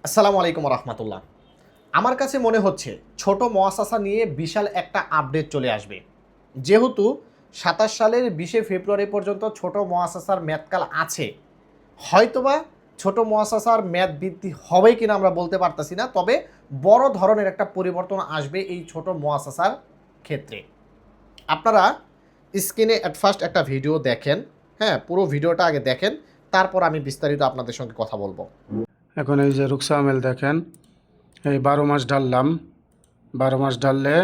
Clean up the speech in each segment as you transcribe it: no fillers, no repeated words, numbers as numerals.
আসসালামু আলাইকুম রহমতুল্লাহ। আমার কাছে মনে হচ্ছে ছোট মুআসাসা নিয়ে বিশাল একটা আপডেট চলে আসবে। যেহেতু ২৭ সালের ২০শে ফেব্রুয়ারি পর্যন্ত ছোট মুআসাসার মেয়াদকাল আছে, হয়তোবা ছোট মুআসাসার মেয়াদ বৃদ্ধি হবে কিনা আমরা বলতে পারতেছি না, তবে বড় ধরনের একটা পরিবর্তন আসবে এই ছোট মুআসাসার ক্ষেত্রে। আপনারা স্ক্রিনে অ্যাট ফার্স্ট একটা ভিডিও দেখেন, হ্যাঁ, পুরো ভিডিওটা আগে দেখেন, তারপর আমি বিস্তারিত আপনাদের সঙ্গে কথা বলবো। এখন এই যে রুকসা আমেল দেখেন, এই 12 মাস ঢাললাম। 12 মাস ঢাললে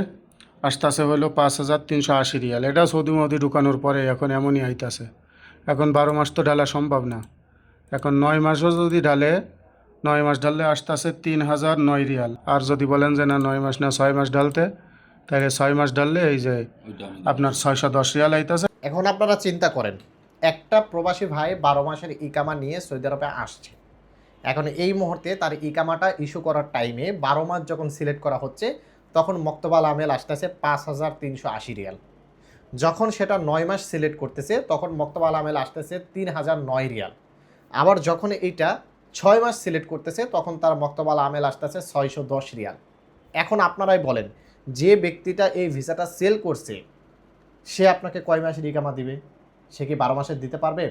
আসতেছে হলো 5,380 রিয়াল। এটা সৌদি মৌদি ঢুকানোর পরে এখন এমনই আইতাছে। এখন 12 মাস তো ঢালা সম্ভব না। এখন 9 মাসও যদি ঢালে, 9 মাস ঢাললে আসতেছে 3,009 রিয়াল। আর যদি বলেন যে না 9 মাস না 6 মাস ঢালতে, তাহলে 6 মাস ঢাললে এই যে আপনার 610 রিয়াল আইতাছে। এখন আপনারা চিন্তা করেন, একটা প্রবাসী ভাই 12 মাসের ইকামা নিয়ে সৌদি আরবে আসছে। এখন এই মুহূর্তে তার ইকামাটা ইস্যু করার টাইমে 12 মাস যখন সিলেক্ট করা হচ্ছে, তখন মক্তবাল আমেল আসতেছে 5,380 রিয়াল। যখন সেটা 9 মাস সিলেক্ট করতেছে, তখন মক্তবাল আমেল আসতেছে 3,009 রিয়াল। আবার যখন এইটা 6 মাস সিলেক্ট করতেছে, তখন তার মক্তবাল আমেল আসতেছে 610 রিয়াল। এখন আপনারাই বলেন, যে ব্যক্তিটা এই ভিসাটা সেল করছে, সে আপনাকে কয় মাসের ইকামা দিবে? সে কি 12 মাসের দিতে পারবে?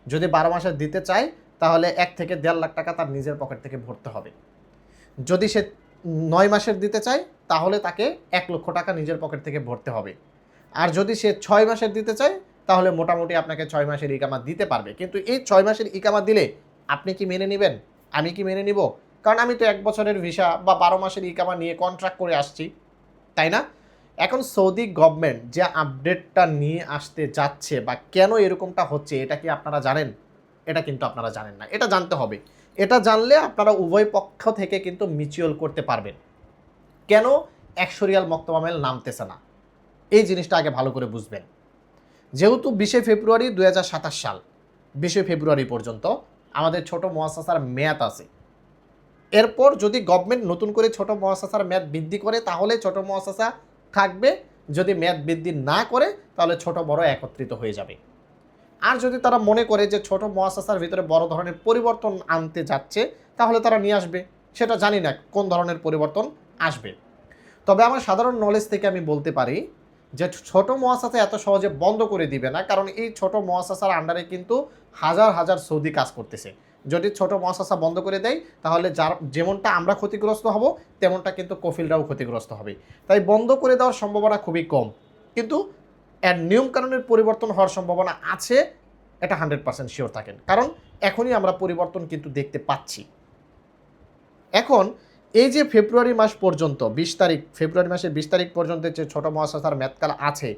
যদি 12 মাসের দিতে চায়, তাহলে 1 থেকে 1.5 লাখ টাকা তার নিজের পকেট থেকে ভরতে হবে। যদি সে 9 মাসের দিতে চায়, তাহলে তাকে 1 লক্ষ টাকা নিজের পকেট থেকে ভরতে হবে। আর যদি সে 6 মাসের দিতে চায়, তাহলে মোটামুটি আপনাকে 6 মাসের ইকামা দিতে পারবে। কিন্তু এই 6 মাসের ইকামা দিলে আপনি কি মেনে নেবেন? আমি কি মেনে নিব? কারণ আমি তো 1 বছরের ভিসা বা 12 মাসের ইকামা নিয়ে কন্ট্রাক্ট করে আসছি, তাই না? এখন সৌদি গভর্নমেন্ট যে আপডেটটা নিয়ে আসতে যাচ্ছে বা কেন এরকমটা হচ্ছে, এটা কি আপনারা জানেন? এটা কিন্তু আপনারা জানেন না। এটা জানতে হবে। এটা জানলে আপনারা উভয় পক্ষ থেকে কিন্তু মিউচুয়াল করতে পারবেন। কেন 100 রিয়াল মক্তবামেল নামতেছে না, এই জিনিসটা আগে ভালো করে বুঝবেন। যেহেতু 20শে ফেব্রুয়ারি 2027 সাল, 20শে ফেব্রুয়ারি পর্যন্ত আমাদের ছোট মুআসাসার মেয়াদ আছে। এরপর যদি গভর্নমেন্ট নতুন করে ছোট মুআসাসার মেয়াদ বৃদ্ধি করে, তাহলে ছোট মুআসাসা থাকবে। যদি মেয়াদ বৃদ্ধি না করে, তাহলে ছোট বড় একত্রিত হয়ে যাবে। আর যদি তারা মনে করে যে ছোট মুআসাসার ভিতরে বড় ধরনের পরিবর্তন আনতে যাচ্ছে, তাহলে তারা নিয়ে আসবে। সেটা জানি না কোন ধরনের পরিবর্তন আসবে। তবে আমার সাধারণ নলেজ থেকে আমি বলতে পারি যে ছোট মুআসাসা এত সহজে বন্ধ করে দিবে না, কারণ এই ছোট মুআসাসার আন্ডারে কিন্তু হাজার হাজার সৌদি কাজ করতেছে। যদি ছোট মুআসাসা বন্ধ করে দেয়, তাহলে যেমনটা আমরা ক্ষতিগ্রস্ত হব, তেমনটা কিন্তু কফিলরাও ক্ষতিগ্রস্ত হবে। তাই বন্ধ করে দেওয়ার সম্ভাবনা খুবই কম, কিন্তু এর নিয়মকানুনের পরিবর্তন হওয়ার সম্ভাবনা আছে, এটা 100% শিওর থাকেন। কারণ এখনই আমরা পরিবর্তন কিন্তু দেখতে পাচ্ছি। এখন এই যে ফেব্রুয়ারি মাস পর্যন্ত 20 তারিখ, ফেব্রুয়ারি মাসের 20 তারিখ পর্যন্ত যে ছোট মুআসাসার মেয়াদকাল আছে,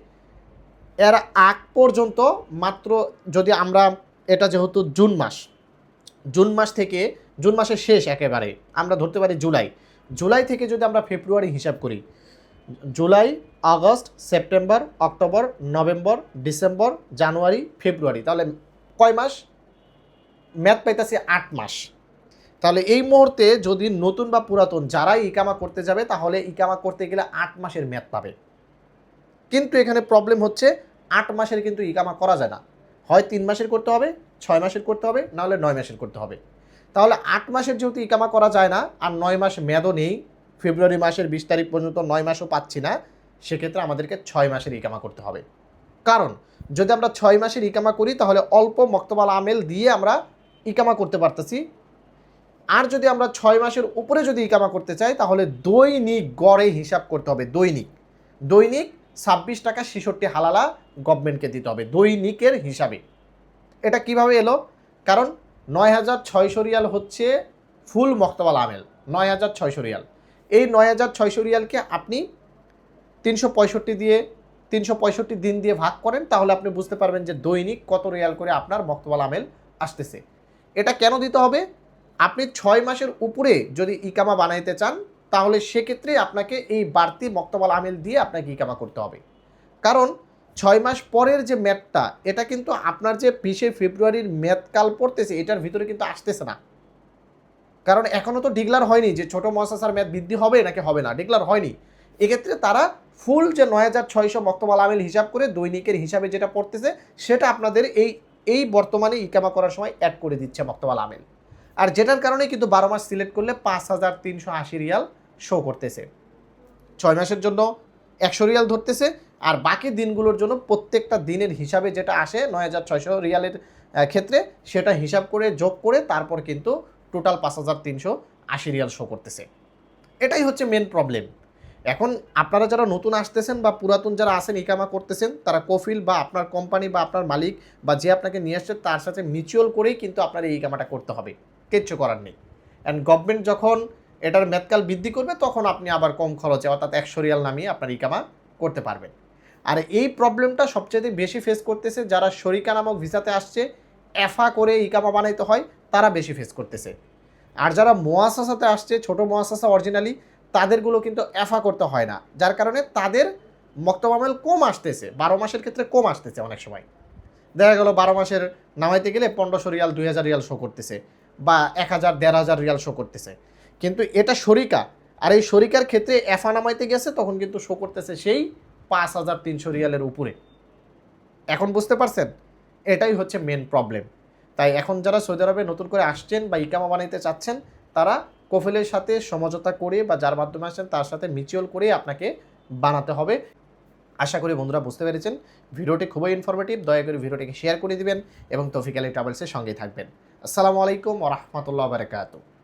এর আগ পর্যন্ত মাত্র, যদি আমরা, এটা যেহেতু জুন মাস থেকে, জুন মাসের শেষ একেবারে আমরা ধরতে পারি জুলাই থেকে যদি আমরা ফেব্রুয়ারি হিসাব করি, July, August, September, October, November, December, January, February, তাহলে কয় মাস মেয়াদ পাইতেছি? 8 মাস। তাহলে এই মুহূর্তে যদি নতুন বা পুরাতন যারাই ইকামা করতে যাবে, তাহলে ইকামা করতে গেলে 8 মাসের মেয়াদ পাবে। কিন্তু এখানে প্রবলেম হচ্ছে 8 মাসের কিন্তু ইকামা করা যায় না। হয় 3 মাসের করতে হবে, 6 মাসের করতে হবে, নাহলে 9 মাসের করতে হবে। তাহলে 8 মাসের যেহেতু ইকামা করা যায় না, আর 9 মাস মেয়াদও নেই, ফেব্রুয়ারি মাসের 20 তারিখ পর্যন্ত 9 মাসও পাচ্ছি না, সেক্ষেত্রে আমাদেরকে 6 মাসের ইকামা করতে হবে। কারণ যদি আমরা 6 মাসের ইকামা করি, তাহলে অল্প মক্তবাল আমেল দিয়ে আমরা ইকামা করতে পারতেছি। আর যদি আমরা 6 মাসের উপরে যদি ইকামা করতে চাই, তাহলে দৈনিক গড়ে হিসাব করতে হবে। দৈনিক 26 টাকা 66 হালালা গভর্নমেন্টকে দিতে হবে দৈনিকের হিসাবে। এটা কিভাবে এলো? কারণ 9,600 রিয়াল হচ্ছে ফুল মক্তবাল আমেল, 9,600 রিয়াল। এই 9,600 রিয়ালকে আপনি 365 দিন দিয়ে ভাগ করেন, তাহলে আপনি বুঝতে পারবেন যে দৈনিক কত রিয়াল করে আপনার মক্তবাল আমেল আসতেছে। এটা কেন দিতে হবে? আপনি 6 মাসের উপরে যদি ইকামা বানাইতে চান, তাহলে সেক্ষেত্রে আপনাকে এই বাড়তি মক্তবাল আমেল দিয়ে আপনাকে ইকামা করতে হবে। কারণ 6 মাস পরের যে মেয়াদটা, এটা কিন্তু আপনার যে 20শে ফেব্রুয়ারির মেয়াদকাল পড়তেছে, এটার ভিতরে কিন্তু আসতেছে না। কারণ এখনও তো ডিক্লার হয়নি যে ছোট মুআসাসার মেয়াদ বৃদ্ধি হবে নাকি হবে না, ডিক্লার হয়নি। এক্ষেত্রে তারা ফুল যে 9,600 মক্তবাল আমেল হিসাব করে দৈনিকের হিসাবে যেটা পড়তেছে, সেটা আপনাদের এই বর্তমানে ইকামা করার সময় অ্যাড করে দিচ্ছে মক্তবাল আমেল। আর যেটার কারণে কিন্তু 12 মাস সিলেক্ট করলে 5,380 রিয়াল শো করতেছে। 6 মাসের জন্য 100 রিয়াল ধরতেছে, আর বাকি দিনগুলোর জন্য প্রত্যেকটা দিনের হিসাবে যেটা আসে 9,600 রিয়ালের ক্ষেত্রে সেটা হিসাব করে যোগ করে তারপর কিন্তু টোটাল 5,380 রিয়াল শো করতেছে। এটাই হচ্ছে মেন প্রবলেম। এখন আপনারা যারা নতুন আসতেছেন বা পুরাতন যারা আছেন ইকামা করতেছেন, তারা কফিল বা আপনার কোম্পানি বা আপনার মালিক বা যে আপনাকে নিয়ে আসছে তার সাথে মিউচুয়াল করেই কিন্তু আপনার এই ইকামাটা করতে হবে, কিচ্ছু করার নেই। অ্যান্ড গভর্নমেন্ট যখন এটার মেয়াদকাল বৃদ্ধি করবে তখন আপনি আবার কম খরচে অর্থাৎ 100 রিয়াল নামিয়ে আপনার ইকামা করতে পারবেন। আর এই প্রবলেমটা সবচেয়ে বেশি ফেস করতেছে যারা শরিকা নামক ভিসাতে আসছে, এফা করে ইকামা বানাইতে হয়, তারা বেশি ফেস করতেছে। আর যারা মোয়াসাসাতে আসছে, ছোট মোয়াসাসা অরিজিনালি, তাদেরগুলো কিন্তু এফা করতে হয় না, যার কারণে তাদের মক্তব আমল কম আসতেছে, 12 মাসের ক্ষেত্রে কম আসতেছে। অনেক সময় দেখা গেল 12 মাসের নামাইতে গেলে 1500 রিয়াল 2000 রিয়াল শো করতেছে বা 1000 1500 রিয়াল শো করতেছে, কিন্তু এটা শরিকা। আর এই শরিকার ক্ষেত্রে এফা নামাইতে গেছে তখন কিন্তু শো করতেছে সেই 5,300 রিয়ালের উপরে। এখন বুঝতে পারছেন, এটাই হচ্ছে মেন প্রবলেম। তাই এখন যারা সৌদি আরবে নতুন করে আসছেন বা ইকামা বানাইতে চাচ্ছেন, তারা কফিলের সাথে সমঝোতা করে বা যার মাধ্যমে আসছেন তার সাথে মিউচুয়াল করে আপনাকে বানাতে হবে। আশা করি বন্ধুরা বুঝতে পেরেছেন। ভিডিওটি খুবই ইনফরমেটিভ, দয়া করে ভিডিওটিকে শেয়ার করে দিবেন এবং তৌফিক আলী ট্রাভেলসের সঙ্গেই থাকবেন। আসসালামু আলাইকুম ওয়া রাহমাতুল্লাহি ওয়া বারাকাতুহু।